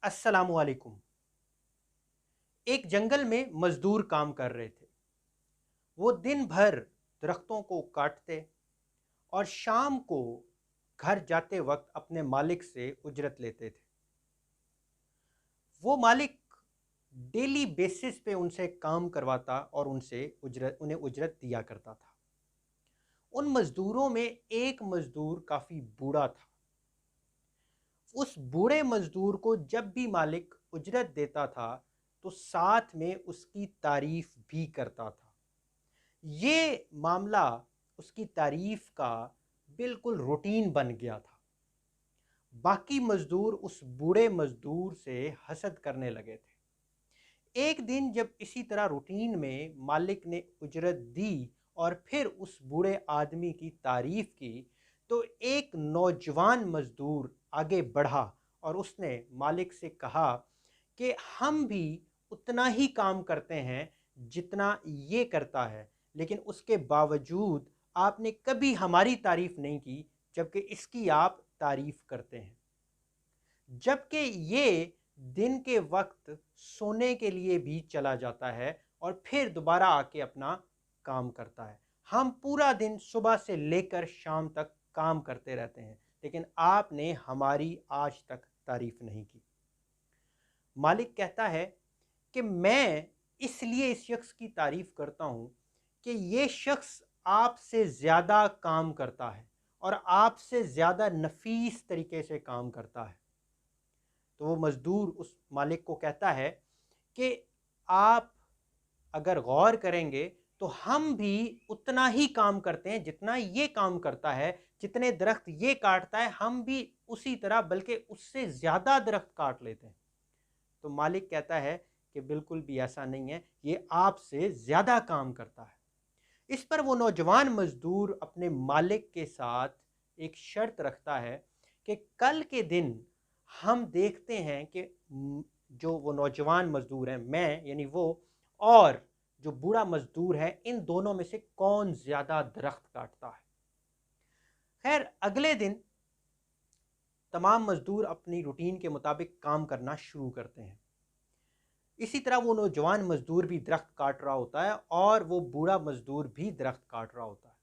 अस्सलामु अलैकुम। एक जंगल में मजदूर काम कर रहे थे। वो दिन भर दरख्तों को काटते और शाम को घर जाते वक्त अपने मालिक से उजरत लेते थे। वो मालिक डेली बेसिस पे उनसे काम करवाता और उन्हें उजरत दिया करता था। उन मजदूरों में एक मजदूर काफ़ी बूढ़ा था। उस बूढ़े मजदूर को जब भी मालिक उजरत देता था तो साथ में उसकी तारीफ भी करता था। ये मामला उसकी तारीफ का बिल्कुल रूटीन बन गया था। बाकी मजदूर उस बूढ़े मजदूर से हसद करने लगे थे। एक दिन जब इसी तरह रूटीन में मालिक ने उजरत दी और फिर उस बूढ़े आदमी की तारीफ की तो एक नौजवान मजदूर आगे बढ़ा और उसने मालिक से कहा कि हम भी उतना ही काम करते हैं जितना ये करता है, लेकिन उसके बावजूद आपने कभी हमारी तारीफ नहीं की, जबकि इसकी आप तारीफ करते हैं। जबकि ये दिन के वक्त सोने के लिए भी चला जाता है और फिर दोबारा आके अपना काम करता है। हम पूरा दिन सुबह से लेकर शाम तक काम करते रहते हैं, लेकिन आपने हमारी आज तक तारीफ नहीं की। मालिक कहता है कि मैं इसलिए इस शख्स की तारीफ करता हूँ कि ये शख्स आपसे ज़्यादा काम करता है और आपसे ज़्यादा नफीस तरीके से काम करता है। तो वो मज़दूर उस मालिक को कहता है कि आप अगर गौर करेंगे तो हम भी उतना ही काम करते हैं जितना ये काम करता है। जितने दरख्त ये काटता है हम भी उसी तरह बल्कि उससे ज़्यादा दरख्त काट लेते हैं। तो मालिक कहता है कि बिल्कुल भी ऐसा नहीं है, ये आपसे ज़्यादा काम करता है। इस पर वो नौजवान मजदूर अपने मालिक के साथ एक शर्त रखता है कि कल के दिन हम देखते हैं कि जो वो नौजवान मजदूर है, मैं यानी वो, और जो बूढ़ा मजदूर है, इन दोनों में से कौन ज़्यादा दरख्त काटता है। खैर, अगले दिन तमाम मजदूर अपनी रूटीन के मुताबिक काम करना शुरू करते हैं। इसी तरह वो नौजवान मजदूर भी दरख्त काट रहा होता है और वो बूढ़ा मजदूर भी दरख्त काट रहा होता है।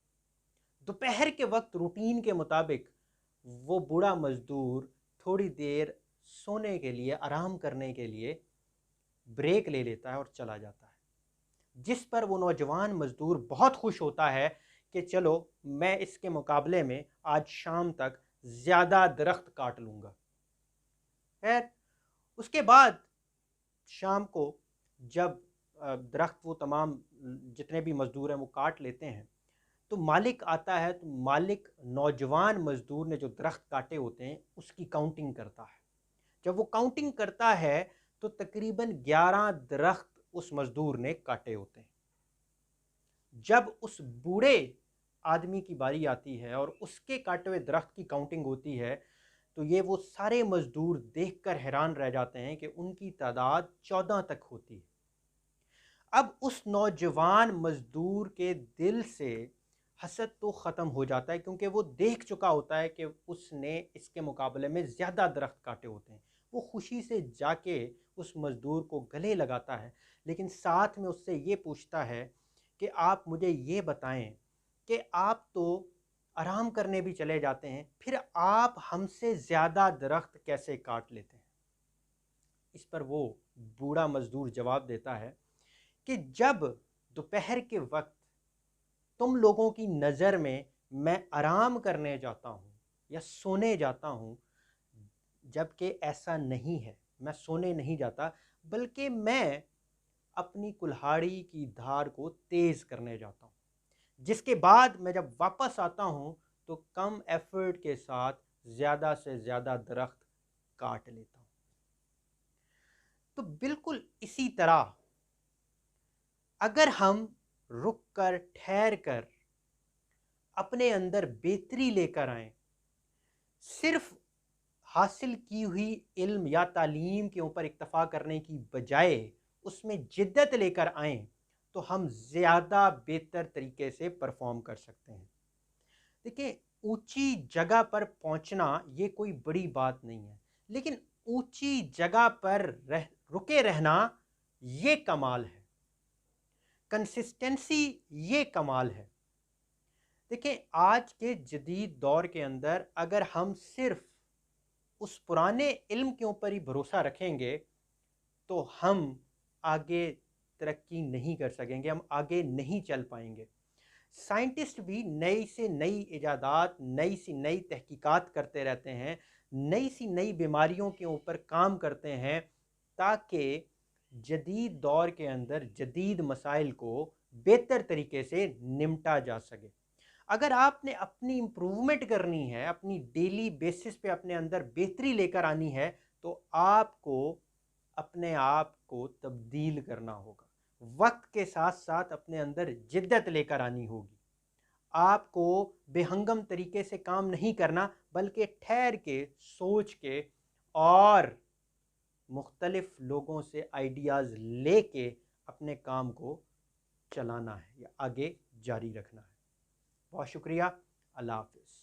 दोपहर के वक्त रूटीन के मुताबिक वो बूढ़ा मजदूर थोड़ी देर सोने के लिए, आराम करने के लिए ब्रेक ले लेता है और चला जाता है। जिस पर वो नौजवान मजदूर बहुत खुश होता है कि चलो, मैं इसके मुकाबले में आज शाम तक ज़्यादा दरख्त काट लूँगा। खैर, उसके बाद शाम को जब दरख्त वो तमाम जितने भी मजदूर हैं वो काट लेते हैं, तो मालिक आता है। तो मालिक नौजवान मजदूर ने जो दरख्त काटे होते हैं उसकी काउंटिंग करता है। जब वो काउंटिंग करता है तो तकरीबन 11 दरख्त उस मजदूर ने काटे होते हैं। जब उस बूढ़े आदमी की बारी आती है और उसके काटे हुए दरख्त की काउंटिंग होती है तो ये वो सारे मजदूर देखकर हैरान रह जाते हैं कि उनकी तादाद 14 तक होती है। अब उस नौजवान मजदूर के दिल से हसद तो ख़त्म हो जाता है, क्योंकि वो देख चुका होता है कि उसने इसके मुकाबले में ज़्यादा दरख्त काटे होते हैं। वो खुशी से जाके उस मज़दूर को गले लगाता है, लेकिन साथ में उससे ये पूछता है कि आप मुझे ये बताएं कि आप तो आराम करने भी चले जाते हैं, फिर आप हमसे ज़्यादा दरख्त कैसे काट लेते हैं। इस पर वो बूढ़ा मज़दूर जवाब देता है कि जब दोपहर के वक्त तुम लोगों की नज़र में मैं आराम करने जाता हूँ या सोने जाता हूँ, जबकि ऐसा नहीं है। मैं सोने नहीं जाता, बल्कि मैं अपनी कुल्हाड़ी की धार को तेज़ करने जाता हूँ, जिसके बाद मैं जब वापस आता हूँ तो कम एफर्ट के साथ ज़्यादा से ज़्यादा दरख्त काट लेता हूँ। तो बिल्कुल इसी तरह अगर हम रुक कर, ठहर कर अपने अंदर बेहतरी लेकर आएँ, सिर्फ हासिल की हुई इल्म या तालीम के ऊपर इक्तफ़ा करने की बजाय उसमें जिद्दत लेकर आएँ, तो हम ज़्यादा बेहतर तरीके से परफ़ॉर्म कर सकते हैं। देखिए, ऊंची जगह पर पहुंचना ये कोई बड़ी बात नहीं है, लेकिन ऊंची जगह पर रुके रहना ये कमाल है, कंसिस्टेंसी ये कमाल है। देखिए, आज के जदीद दौर के अंदर अगर हम सिर्फ उस पुराने इल्म के ऊपर ही भरोसा रखेंगे तो हम आगे तरक्की नहीं कर सकेंगे, हम आगे नहीं चल पाएंगे। साइंटिस्ट भी नई से नई इजादात, नई सी नई तहकीकात करते रहते हैं, नई सी नई बीमारियों के ऊपर काम करते हैं ताकि जदीद दौर के अंदर जदीद मसाइल को बेहतर तरीके से निमटा जा सके। अगर आपने अपनी इम्प्रूवमेंट करनी है, अपनी डेली बेसिस पे अपने अंदर बेहतरी लेकर आनी है, तो आपको अपने आप को तब्दील करना होगा, वक्त के साथ साथ अपने अंदर जिद्दत लेकर आनी होगी। आपको बेहंगम तरीके से काम नहीं करना, बल्कि ठहर के, सोच के और मुख्तलिफ लोगों से आइडियाज़ लेके अपने काम को चलाना है या आगे जारी रखना है। बहुत शुक्रिया। अल्लाह हाफ़िज़।